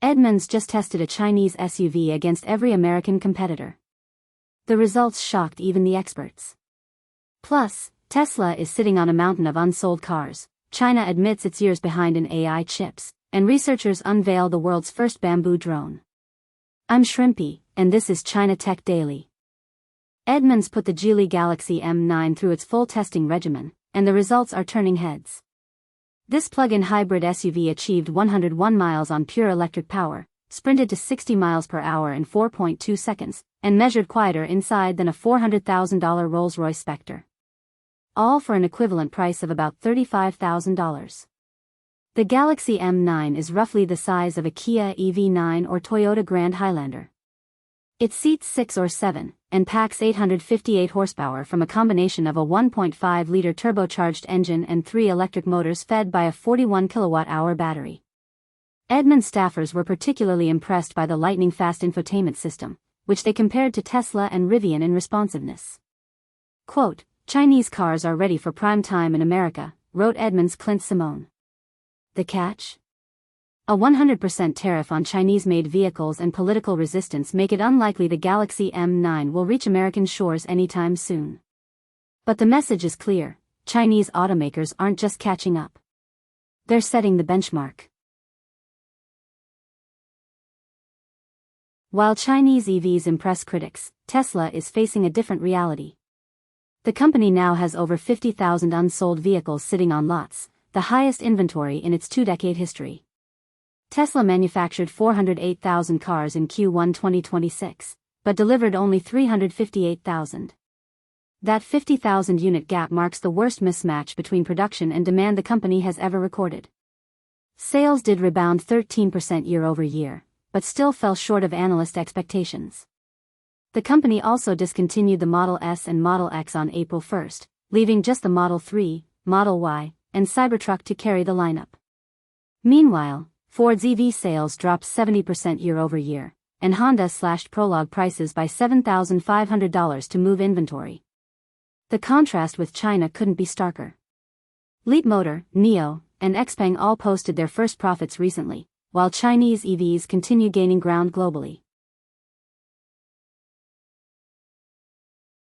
Edmunds just tested a Chinese SUV against every American competitor. The results shocked even the experts. Plus, Tesla is sitting on a mountain of unsold cars. China admits it's years behind in AI chips, and researchers unveil the world's first bamboo drone. I'm Shrimpy, and this is China Tech Daily. Edmunds put the Geely Galaxy M9 through its full testing regimen, and the results are turning heads. This plug-in hybrid SUV achieved 101 miles on pure electric power, sprinted to 60 miles per hour in 4.2 seconds, and measured quieter inside than a $400,000 Rolls-Royce Spectre. All for an equivalent price of about $35,000. The Galaxy M9 is roughly the size of a Kia EV9 or Toyota Grand Highlander. It seats 6 or 7, and packs 858 horsepower from a combination of a 1.5-liter turbocharged engine and 3 electric motors fed by a 41 kilowatt-hour battery. Edmunds staffers were particularly impressed by the lightning-fast infotainment system, which they compared to Tesla and Rivian in responsiveness. Quote, "Chinese cars are ready for prime time in America," wrote Edmunds' Clint Simone. The catch? A 100% tariff on Chinese-made vehicles and political resistance make it unlikely the Galaxy M9 will reach American shores anytime soon. But the message is clear: Chinese automakers aren't just catching up. They're setting the benchmark. While Chinese EVs impress critics, Tesla is facing a different reality. The company now has over 50,000 unsold vehicles sitting on lots, the highest inventory in its 2-decade history. Tesla manufactured 408,000 cars in Q1 2026, but delivered only 358,000. That 50,000 unit gap marks the worst mismatch between production and demand the company has ever recorded. Sales did rebound 13% year-over-year, but still fell short of analyst expectations. The company also discontinued the Model S and Model X on April 1, leaving just the Model 3, Model Y, and Cybertruck to carry the lineup. Meanwhile, Ford's EV sales dropped 70% year-over-year, and Honda slashed Prologue prices by $7,500 to move inventory. The contrast with China couldn't be starker. Leapmotor, NIO, and XPeng all posted their first profits recently, while Chinese EVs continue gaining ground globally.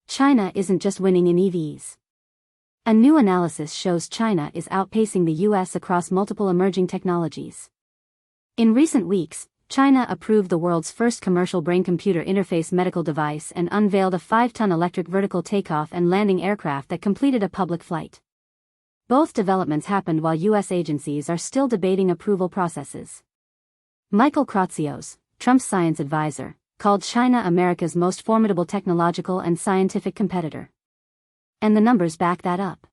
China isn't just winning in EVs. A new analysis shows China is outpacing the US across multiple emerging technologies. In recent weeks, China approved the world's first commercial brain-computer interface medical device and unveiled a 5-ton electric vertical takeoff and landing aircraft that completed a public flight. Both developments happened while US agencies are still debating approval processes. Michael Kratsios, Trump's science advisor, called China America's most formidable technological and scientific competitor. And the numbers back that up.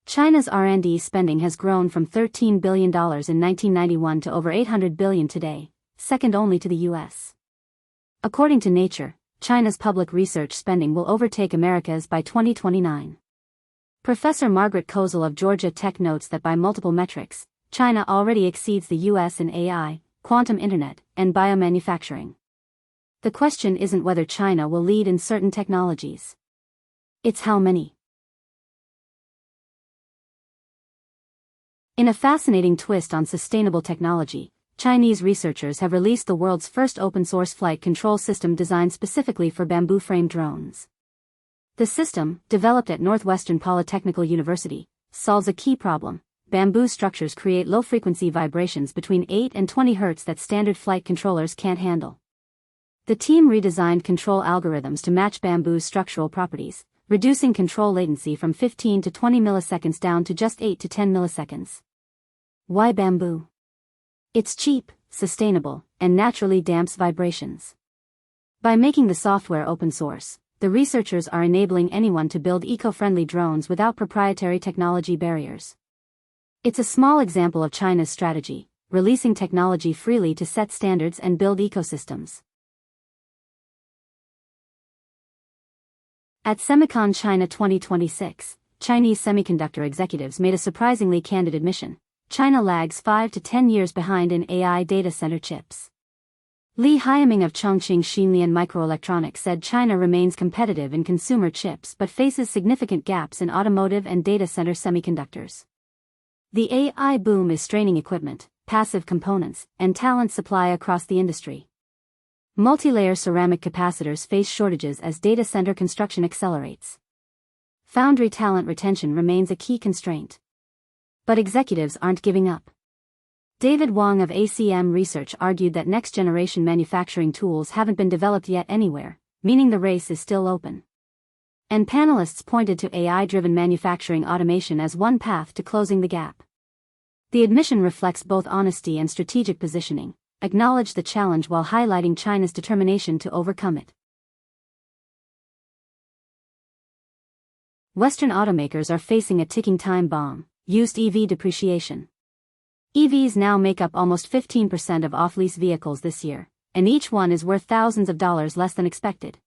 China's R&D spending has grown from $13 billion in 1991 to over $800 billion today, second only to the US. According to Nature, China's public research spending will overtake America's by 2029. Professor Margaret Kozel of Georgia Tech notes that by multiple metrics, China already exceeds the US in AI, quantum internet, and biomanufacturing. The question isn't whether China will lead in certain technologies. It's how many. In a fascinating twist on sustainable technology, Chinese researchers have released the world's first open-source flight control system designed specifically for bamboo-framed drones. The system, developed at Northwestern Polytechnical University, solves a key problem. Bamboo structures create low-frequency vibrations between 8 and 20 Hz that standard flight controllers can't handle. The team redesigned control algorithms to match bamboo's structural properties, reducing control latency from 15 to 20 milliseconds down to just 8 to 10 milliseconds. Why bamboo? It's cheap, sustainable, and naturally damps vibrations. By making the software open source, the researchers are enabling anyone to build eco-friendly drones without proprietary technology barriers. It's a small example of China's strategy, releasing technology freely to set standards and build ecosystems. At Semicon China 2026, Chinese semiconductor executives made a surprisingly candid admission: China lags 5 to 10 years behind in AI data center chips. Li Haiming of Chongqing Xinlian Microelectronics said China remains competitive in consumer chips but faces significant gaps in automotive and data center semiconductors. The AI boom is straining equipment, passive components, and talent supply across the industry. Multi-layer ceramic capacitors face shortages as data center construction accelerates. Foundry talent retention remains a key constraint. But executives aren't giving up. David Wong of ACM Research argued that next-generation manufacturing tools haven't been developed yet anywhere, meaning the race is still open. And panelists pointed to AI-driven manufacturing automation as one path to closing the gap. The admission reflects both honesty and strategic positioning, acknowledged the challenge while highlighting China's determination to overcome it. Western automakers are facing a ticking time bomb, used EV depreciation. EVs now make up almost 15% of off-lease vehicles this year, and each one is worth thousands of dollars less than expected.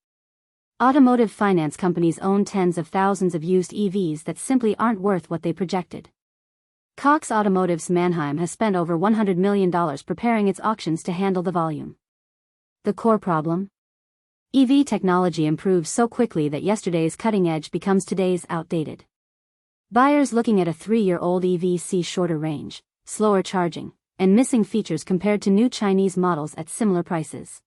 Automotive finance companies own tens of thousands of used EVs that simply aren't worth what they projected. Cox Automotive's Mannheim has spent over $100 million preparing its auctions to handle the volume. The core problem? EV technology improves so quickly that yesterday's cutting edge becomes today's outdated. Buyers looking at a 3-year-old EV see shorter range, slower charging, and missing features compared to new Chinese models at similar prices.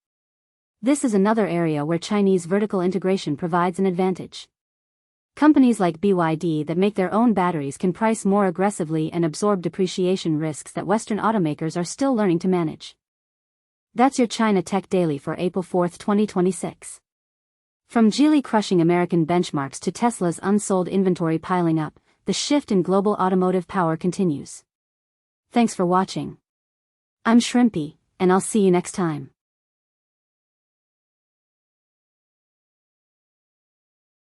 This is another area where Chinese vertical integration provides an advantage. Companies like BYD that make their own batteries can price more aggressively and absorb depreciation risks that Western automakers are still learning to manage. That's your China Tech Daily for April 4, 2026. From Geely crushing American benchmarks to Tesla's unsold inventory piling up, the shift in global automotive power continues. Thanks for watching. I'm Shrimpy, and I'll see you next time.